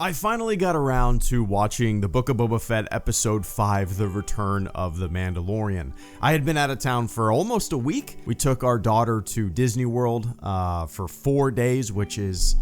I finally got around to watching the Book of Boba Fett Episode 5, The Return of the Mandalorian. I had been out of town for almost a week. We took our daughter to Disney World for 4 days, which is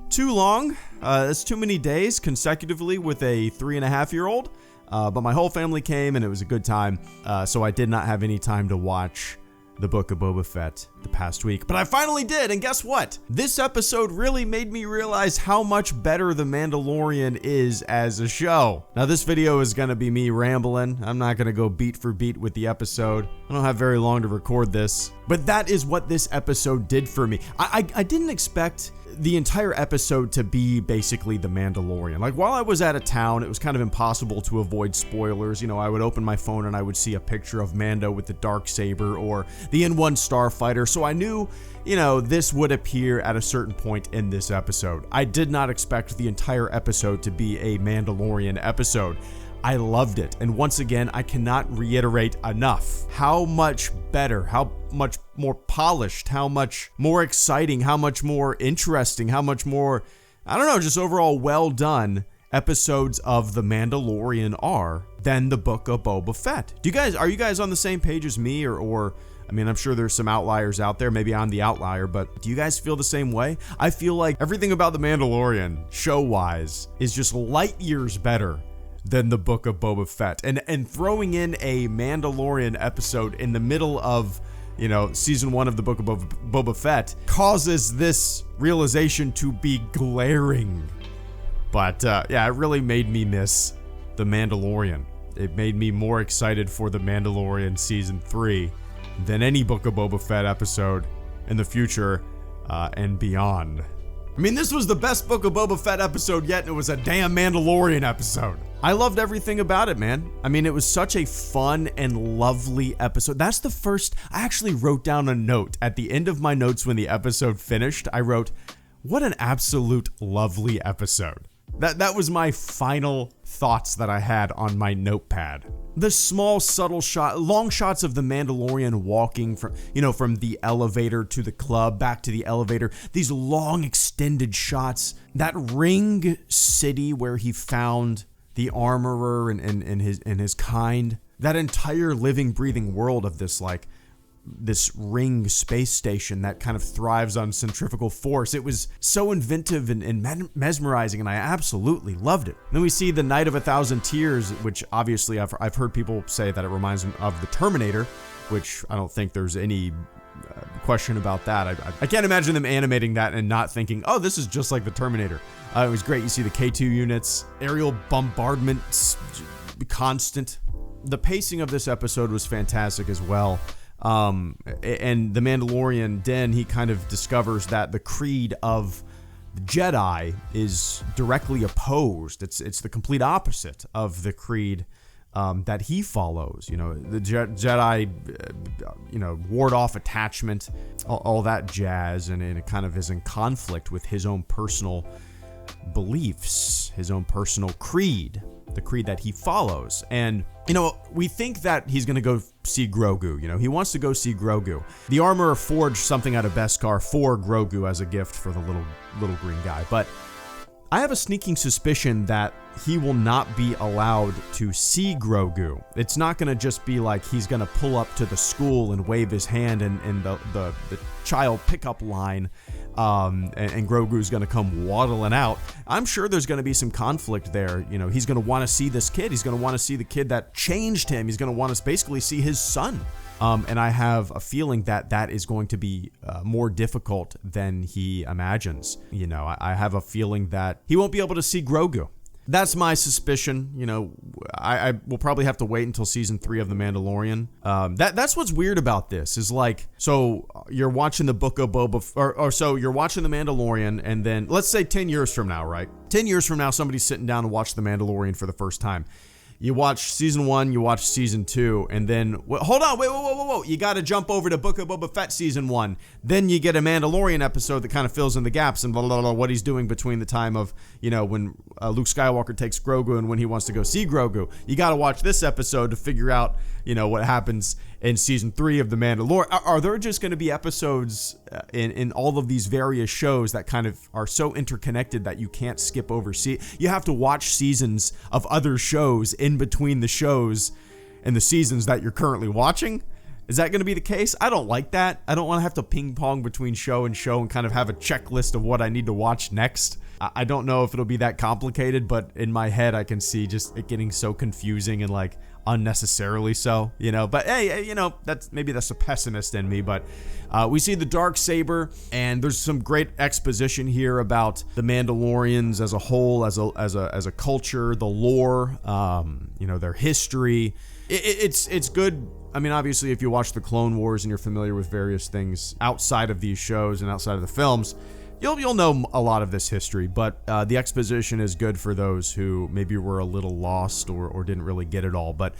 too long. That's too many days consecutively with a 3.5-year-old. But my whole family came and it was a good time. So I did not have any time to watch the Book of Boba Fett the past week, but I finally did, and guess what? This episode really made me realize how much better The Mandalorian is as a show. Now, this video is gonna be me rambling. I'm not gonna go beat for beat with the episode. I don't have very long to record this, but that is what this episode did for me. I didn't expect the entire episode to be basically The Mandalorian. Like, while I was out of town, it was kind of impossible to avoid spoilers. You know, I would open my phone and I would see a picture of Mando with the Darksaber or the N1 Starfighter, so I knew, you know, this would appear at a certain point in this episode. I did not expect the entire episode to be a Mandalorian episode. I loved it, and once again, I cannot reiterate enough how much better, how much more polished, how much more exciting, how much more interesting, how much more, I don't know, just overall well done episodes of The Mandalorian are than the Book of Boba Fett. Are you guys on the same page as me, or I mean, I'm sure there's some outliers out there. Maybe I'm the outlier, but do you guys feel the same way? I feel like everything about The Mandalorian, show-wise, is just light years better than the Book of Boba Fett. And throwing in a Mandalorian episode in the middle of, you know, season 1 of the Book of Boba Fett causes this realization to be glaring. But yeah, it really made me miss The Mandalorian. It made me more excited for The Mandalorian season 3 than any Book of Boba Fett episode in the future and beyond. I mean, this was the best Book of Boba Fett episode yet, and it was a damn Mandalorian episode. I loved everything about it, man. I mean, it was such a fun and lovely episode. That's the first, I actually wrote down a note at the end of my notes when the episode finished. I wrote, what an absolute lovely episode. That was my final thoughts that I had on my notepad. The small, subtle long shots of the Mandalorian walking from the elevator to the club, back to the elevator. These long, extended shots. That ring city where he found the armorer and his kind. That entire living, breathing world of this ring space station that kind of thrives on centrifugal force. It was so inventive and mesmerizing, and I absolutely loved it. Then we see the Night of 1,000 Tears, which obviously I've heard people say that it reminds them of the Terminator, which I don't think there's any question about that. I can't imagine them animating that and not thinking, oh, this is just like the Terminator. It was great. You see the K2 units, aerial bombardments, constant. The pacing of this episode was fantastic as well. And the Mandalorian, Din, he kind of discovers that the creed of the Jedi is directly opposed. It's the complete opposite of the creed that he follows. You know, the Jedi, ward off attachment, all that jazz, and it kind of is in conflict with his own personal beliefs, his own personal creed, the creed that he follows. And, you know, we think that he's going to go see Grogu. You know, he wants to go see Grogu. The armorer forged something out of Beskar for Grogu as a gift for the little green guy. But I have a sneaking suspicion that he will not be allowed to see Grogu. It's not going to just be like he's going to pull up to the school and wave his hand in the child pickup line, and Grogu's going to come waddling out. I'm sure there's going to be some conflict there. You know, he's going to want to see this kid. He's going to want to see the kid that changed him. He's going to want to basically see his son. And I have a feeling that is going to be more difficult than he imagines. You know, I have a feeling that he won't be able to see Grogu. That's my suspicion. You know, I will probably have to wait until season 3 of The Mandalorian. That's what's weird about this is like, so you're watching the Book of Boba, so you're watching The Mandalorian, and then let's say 10 years from now, right? 10 years from now, somebody's sitting down to watch The Mandalorian for the first time. You watch season 1, you watch season 2, and then, hold on, whoa. You got to jump over to Book of Boba Fett season 1. Then you get a Mandalorian episode that kind of fills in the gaps and what he's doing between the time of, you know, when Luke Skywalker takes Grogu and when he wants to go see Grogu. You got to watch this episode to figure out, you know, what happens in season 3 of The Mandalorian? Are there just going to be episodes in all of these various shows that kind of are so interconnected that you can't skip over? You have to watch seasons of other shows in between the shows and the seasons that you're currently watching? Is that going to be the case? I don't like that. I don't want to have to ping pong between show and show and kind of have a checklist of what I need to watch next. I don't know if it'll be that complicated, but in my head, I can see just it getting so confusing and like unnecessarily so, you know. But hey, you know, that's a pessimist in me. But we see the Darksaber, and there's some great exposition here about the Mandalorians as a whole, as a culture, the lore, you know, their history. It's good. I mean, obviously, if you watch the Clone Wars and you're familiar with various things outside of these shows and outside of the films, you'll know a lot of this history. But the exposition is good for those who maybe were a little lost or didn't really get it all. But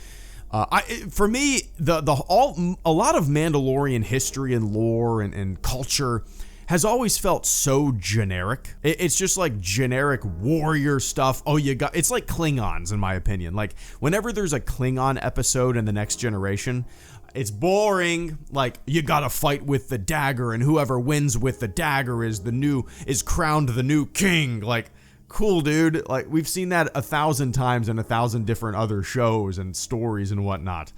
for me, a lot of Mandalorian history and lore and culture has always felt so generic. It's just like generic warrior stuff. It's like Klingons, in my opinion. Like, whenever there's a Klingon episode in The Next Generation, it's boring. Like, you gotta fight with the dagger, and whoever wins with the dagger is crowned the new king. Like, cool, dude. Like, we've seen that 1,000 times in 1,000 different other shows and stories and whatnot.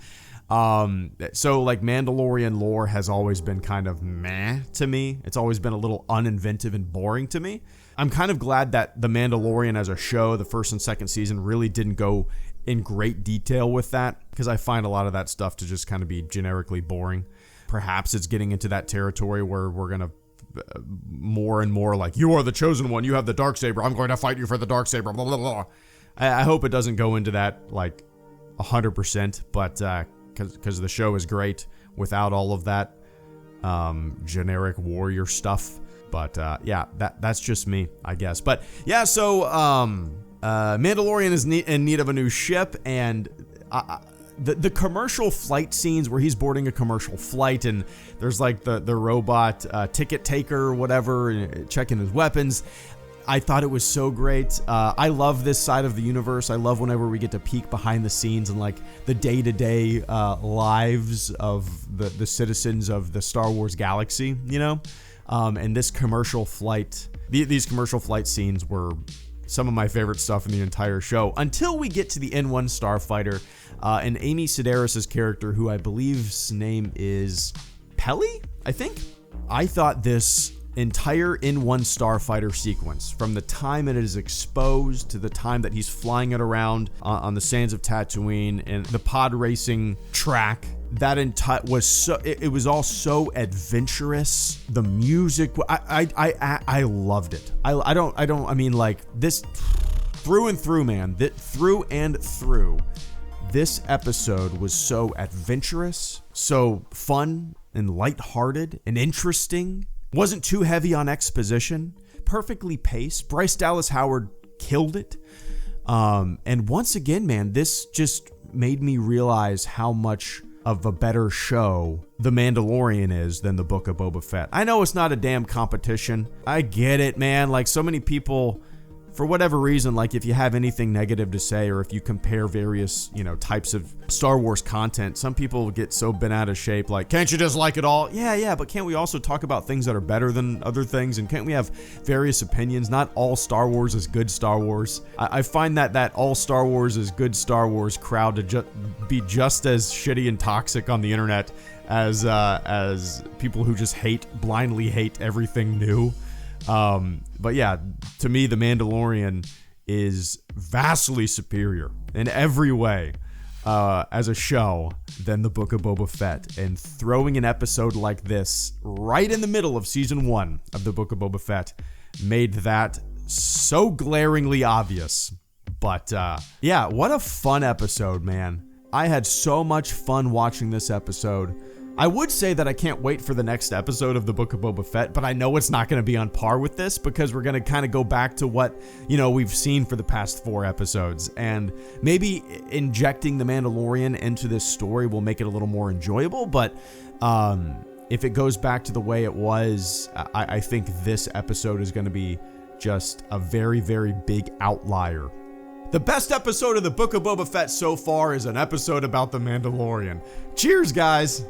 So like Mandalorian lore has always been kind of meh to me. It's always been a little uninventive and boring to me. I'm kind of glad that The Mandalorian as a show, the first and second season, really didn't go in great detail with that, because I find a lot of that stuff to just kind of be generically boring. Perhaps it's getting into that territory where we're going to more and more like, you are the chosen one, you have the Darksaber, I'm going to fight you for the Darksaber, blah, blah, blah. I hope it doesn't go into that like 100%, but because the show is great without all of that generic warrior stuff. But yeah, that's just me, I guess. But yeah, so Mandalorian is in need of a new ship, and the commercial flight scenes where he's boarding a commercial flight and there's like the robot ticket taker or whatever checking his weapons. I thought it was so great. I love this side of the universe. I love whenever we get to peek behind the scenes and like the day-to-day lives of the citizens of the Star Wars galaxy, you know? And this commercial flight, these commercial flight scenes were some of my favorite stuff in the entire show, until we get to the N1 Starfighter and Amy Sedaris' character, who I believe's name is Pelly, I think. I thought this entire N1 Starfighter sequence, from the time it is exposed to the time that he's flying it around on the sands of Tatooine and the pod racing track, that was so, it was all so adventurous. The music, I loved it. I mean, like, this through and through, man, through and through, this episode was so adventurous, so fun and lighthearted and interesting. Wasn't too heavy on exposition, perfectly paced. Bryce Dallas Howard killed it. And once again, man, this just made me realize how much of a better show The Mandalorian is than the Book of Boba Fett. I know it's not a damn competition. I get it, man. Like, so many people, for whatever reason, like, if you have anything negative to say, or if you compare various, you know, types of Star Wars content, some people get so bent out of shape, like, can't you just like it all? Yeah, but can't we also talk about things that are better than other things? And can't we have various opinions? Not all Star Wars is good Star Wars. I find that all Star Wars is good Star Wars crowd to be just as shitty and toxic on the internet as people who just blindly hate everything new. But yeah, to me, The Mandalorian is vastly superior in every way as a show than the Book of Boba Fett. And throwing an episode like this right in the middle of season 1 of the Book of Boba Fett made that so glaringly obvious. But yeah, what a fun episode, man. I had so much fun watching this episode. I would say that I can't wait for the next episode of the Book of Boba Fett, but I know it's not going to be on par with this, because we're going to kind of go back to what, you know, we've seen for the past 4 episodes, and maybe injecting the Mandalorian into this story will make it a little more enjoyable. But if it goes back to the way it was, I think this episode is going to be just a very, very big outlier The best episode of the Book of Boba Fett so far is an episode about the Mandalorian. Cheers, guys!